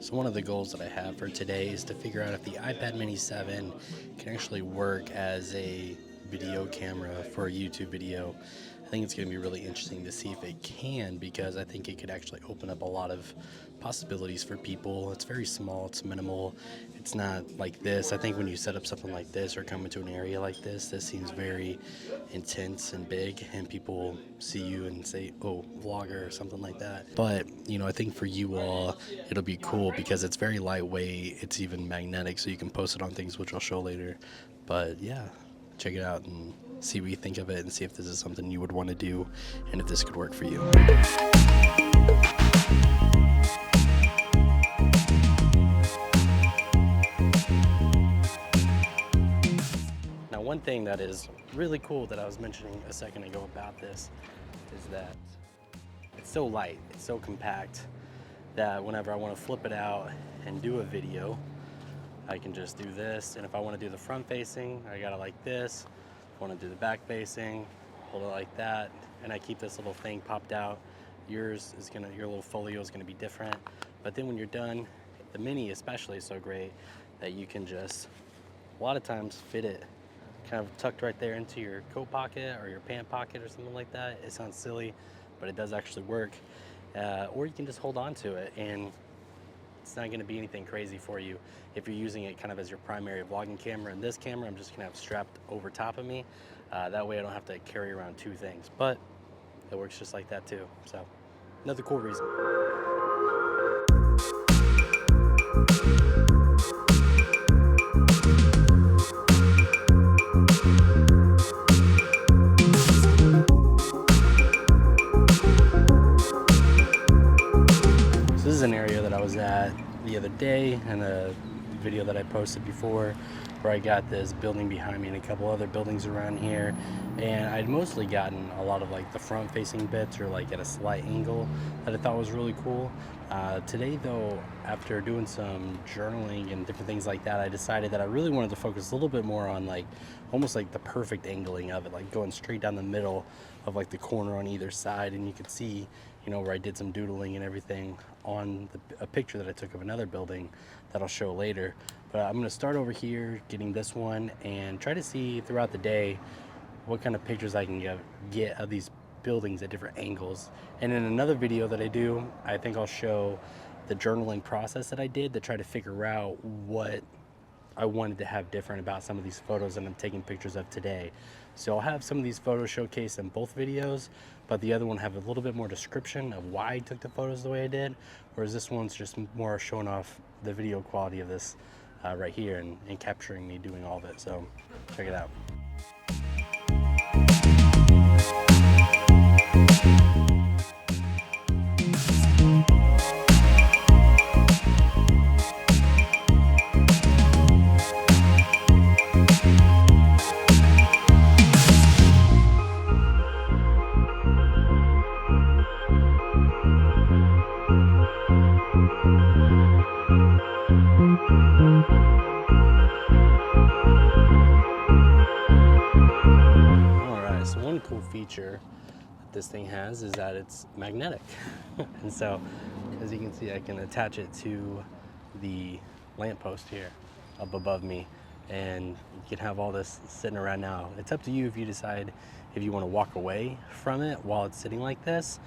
So one of the goals that I have for today is to figure out if the iPad mini 7 can actually work as a video camera for a YouTube video. I think it's going to be really interesting to see if it can, because I think it could actually open up a lot of possibilities for people. It's very small, it's minimal, it's not like this. I think when you set up something like this or come into an area like this seems very intense and big, and people see you and say, oh, vlogger or something like that. But I think for you all it'll be cool because it's very lightweight, it's even magnetic, so you can post it on things, which I'll show later. But yeah, check it out and see what you think of it, and see if this is something you would want to do and if this could work for you. Now, one thing that is really cool that I was mentioning a second ago about this is that it's so light, it's so compact, that whenever I want to flip it out and do a video, I can just do this. And if I want to do the front facing, I got it like this. If I want to do the back facing, hold it like that, and I keep this little thing popped out. Your little folio is gonna be different. But then when you're done, the mini especially is so great that you can just, a lot of times, fit it kind of tucked right there into your coat pocket or your pant pocket or something like that. It sounds silly, but it does actually work. Or you can just hold on to it, and it's not gonna be anything crazy for you if you're using it kind of as your primary vlogging camera. And this camera I'm just gonna have strapped over top of me. That way I don't have to carry around two things, but it works just like that too. So another cool reason. So this is an area that I was at the other day in a video that I posted before, where I got this building behind me and a couple other buildings around here, and I'd mostly gotten a lot of like the front facing bits or like at a slight angle that I thought was really cool. Today though, after doing some journaling and different things like that, I decided that I really wanted to focus a little bit more on like almost like the perfect angling of it, like going straight down the middle of like the corner on either side. And you could see where I did some doodling and everything on a picture that I took of another building that I'll show later. But I'm going to start over here getting this one and try to see throughout the day what kind of pictures I can get of these buildings at different angles. And in another video that I do, I think I'll show the journaling process that I did to try to figure out what I wanted to have different about some of these photos that I'm taking pictures of today. So I'll have some of these photos showcased in both videos, but the other one have a little bit more description of why I took the photos the way I did, whereas this one's just more showing off the video quality of this right here and capturing me doing all of it. So check it out. So one cool feature that this thing has is that it's magnetic. And so, as you can see, I can attach it to the lamppost here up above me, and you can have all this sitting around now. It's up to you if you decide if you want to walk away from it while it's sitting like this.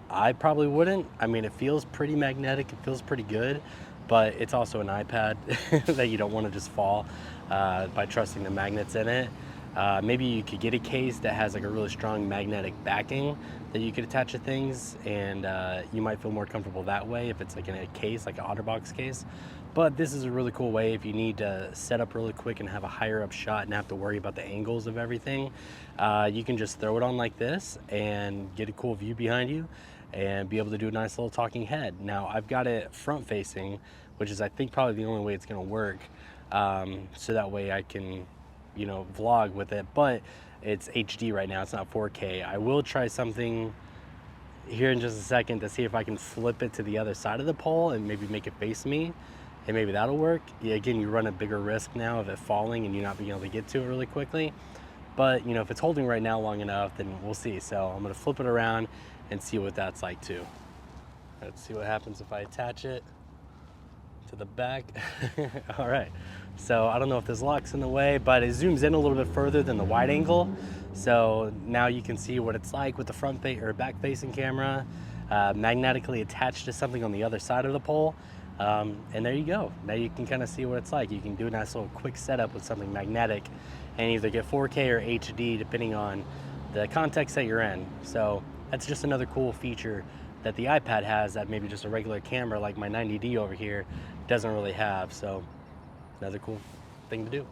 I probably wouldn't. I mean, it feels pretty magnetic, it feels pretty good, but it's also an iPad that you don't want to just fall by trusting the magnets in it. Maybe you could get a case that has like a really strong magnetic backing that you could attach to things, and you might feel more comfortable that way if it's like in a case, like an OtterBox case. But this is a really cool way if you need to set up really quick and have a higher up shot and have to worry about the angles of everything. You can just throw it on like this and get a cool view behind you and be able to do a nice little talking head. Now I've got it front facing, which is I think probably the only way it's gonna work. So that way I can vlog with it, but it's HD right now, it's not 4K. I will try something here in just a second to see if I can flip it to the other side of the pole and maybe make it face me, and maybe that'll work. Yeah, again, you run a bigger risk now of it falling and you not being able to get to it really quickly. But if it's holding right now long enough, then we'll see. So I'm gonna flip it around and see what that's like too. Let's see what happens if I attach it to the back. All right, so I don't know if this lock's in the way, but it zooms in a little bit further than the wide angle. So now you can see what it's like with the front or back facing camera, magnetically attached to something on the other side of the pole. And there you go. Now you can kind of see what it's like. You can do a nice little quick setup with something magnetic and either get 4K or HD depending on the context that you're in. So that's just another cool feature that the iPad has that maybe just a regular camera like my 90D over here doesn't really have. So another cool thing to do.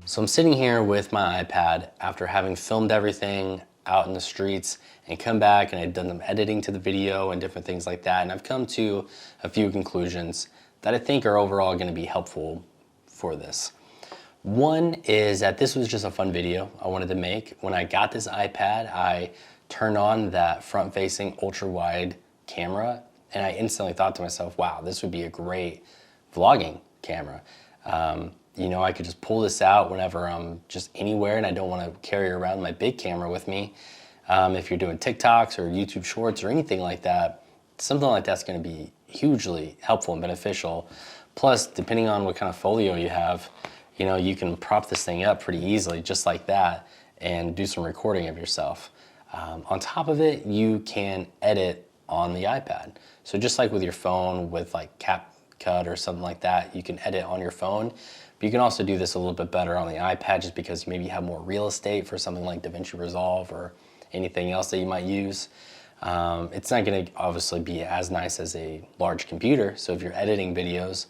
So I'm sitting here with my iPad after having filmed everything out in the streets and come back, and I've done some editing to the video and different things like that, and I've come to a few conclusions that I think are overall going to be helpful for this. One is that this was just a fun video I wanted to make. When I got this iPad, I turned on that front-facing ultra-wide camera, and I instantly thought to myself, wow, this would be a great vlogging camera. You know, I could just pull this out whenever I'm just anywhere and I don't want to carry around my big camera with me. If you're doing TikToks or YouTube Shorts or anything like that, something like that's going to be hugely helpful and beneficial. Plus, depending on what kind of folio you have, you know, you can prop this thing up pretty easily just like that and do some recording of yourself. On top of it, you can edit on the iPad. So just like with your phone with like CapCut or something like that, you can edit on your phone. But you can also do this a little bit better on the iPad just because maybe you have more real estate for something like DaVinci Resolve or anything else that you might use. It's not going to obviously be as nice as a large computer. So if you're editing videos,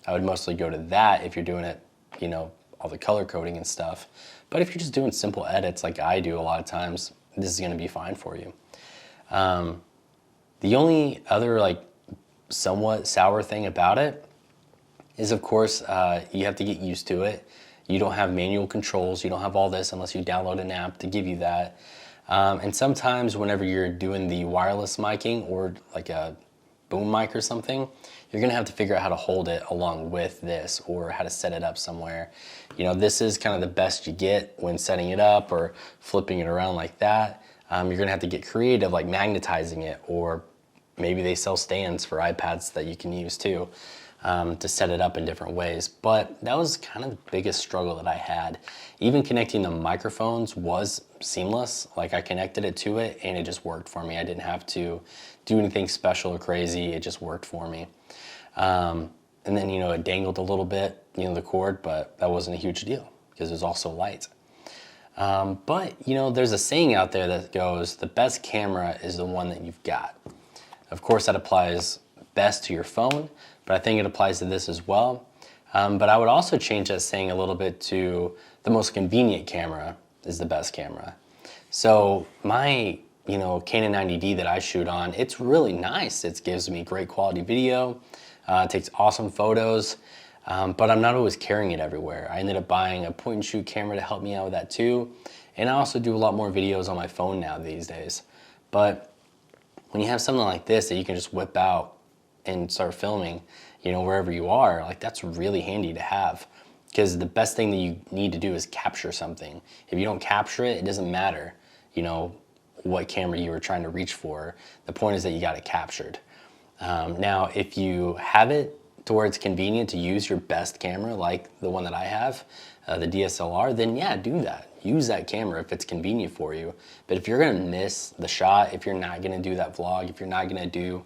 I would mostly go to that if you're doing it, you know, all the color coding and stuff. But if you're just doing simple edits like I do a lot of times, this is going to be fine for you. The only other like somewhat sour thing about it is, of course, you have to get used to it. You don't have manual controls. You don't have all this unless you download an app to give you that. And sometimes whenever you're doing the wireless miking or like a boom mic or something, you're gonna have to figure out how to hold it along with this or how to set it up somewhere. You know, this is kind of the best you get when setting it up or flipping it around like that. You're gonna have to get creative, like magnetizing it, or maybe they sell stands for iPads that you can use too. To set it up in different ways. But that was kind of the biggest struggle that I had. Even connecting the microphones was seamless. Like I connected it to it and it just worked for me. I didn't have to do anything special or crazy. It just worked for me. And then, you know, it dangled a little bit, you know, the cord, but that wasn't a huge deal because it was also light. But, you know, there's a saying out there that goes, the best camera is the one that you've got. Of course, that applies best to your phone, but I think it applies to this as well. But I would also change that saying a little bit to the most convenient camera is the best camera. So my, you know, Canon 90D that I shoot on, it's really nice. It gives me great quality video, it takes awesome photos, but I'm not always carrying it everywhere. I ended up buying a point and shoot camera to help me out with that too. And I also do a lot more videos on my phone now these days. But when you have something like this that you can just whip out and start filming, you know, wherever you are, like that's really handy to have, because the best thing that you need to do is capture something. If you don't capture it, it doesn't matter, you know, what camera you were trying to reach for. The point is that you got it captured. Now, if you have it to where it's convenient to use your best camera, like the one that I have, the DSLR, then yeah, do that. Use that camera if it's convenient for you. But if you're gonna miss the shot, if you're not gonna do that vlog, if you're not gonna do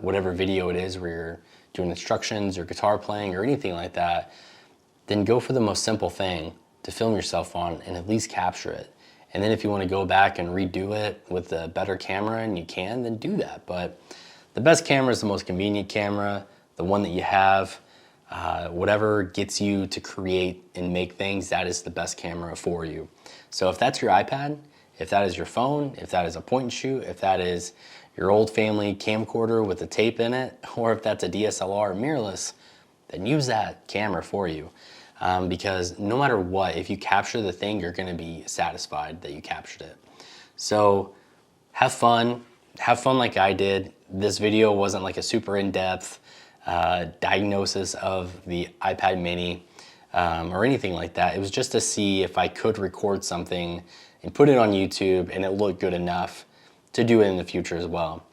whatever video it is where you're doing instructions or guitar playing or anything like that, then go for the most simple thing to film yourself on and at least capture it. And then if you want to go back and redo it with a better camera and you can, then do that. But the best camera is the most convenient camera. the one that you have, whatever gets you to create and make things, that is the best camera for you. So if that's your iPad, if that is your phone, if that is a point and shoot, if that is your old family camcorder with a tape in it, or if that's a DSLR mirrorless, then use that camera for you. Because no matter what, if you capture the thing, you're gonna be satisfied that you captured it. So have fun like I did. This video wasn't like a super in-depth diagnosis of the iPad mini or anything like that. It was just to see if I could record something and put it on YouTube and it looked good enough to do it in the future as well.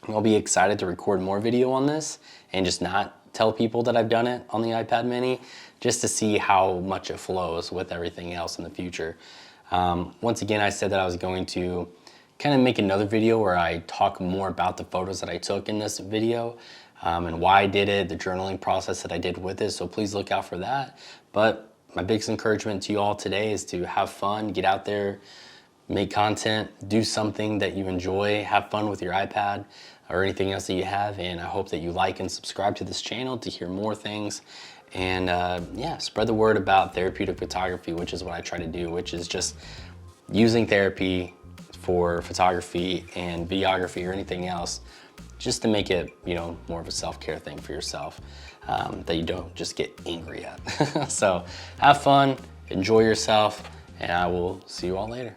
I'll be excited to record more video on this and just not tell people that I've done it on the iPad mini, just to see how much it flows with everything else in the future. Once again, I said that I was going to kind of make another video where I talk more about the photos that I took in this video and why I did it, the journaling process that I did with it, so please look out for that. But my biggest encouragement to you all today is to have fun, get out there, make content, do something that you enjoy, have fun with your iPad or anything else that you have, and I hope that you like and subscribe to this channel to hear more things. And yeah, spread the word about therapeutic photography, which is what I try to do, which is just using therapy for photography and videography or anything else, just to make it, you know, more of a self-care thing for yourself, that you don't just get angry at. So have fun, enjoy yourself, and I will see you all later.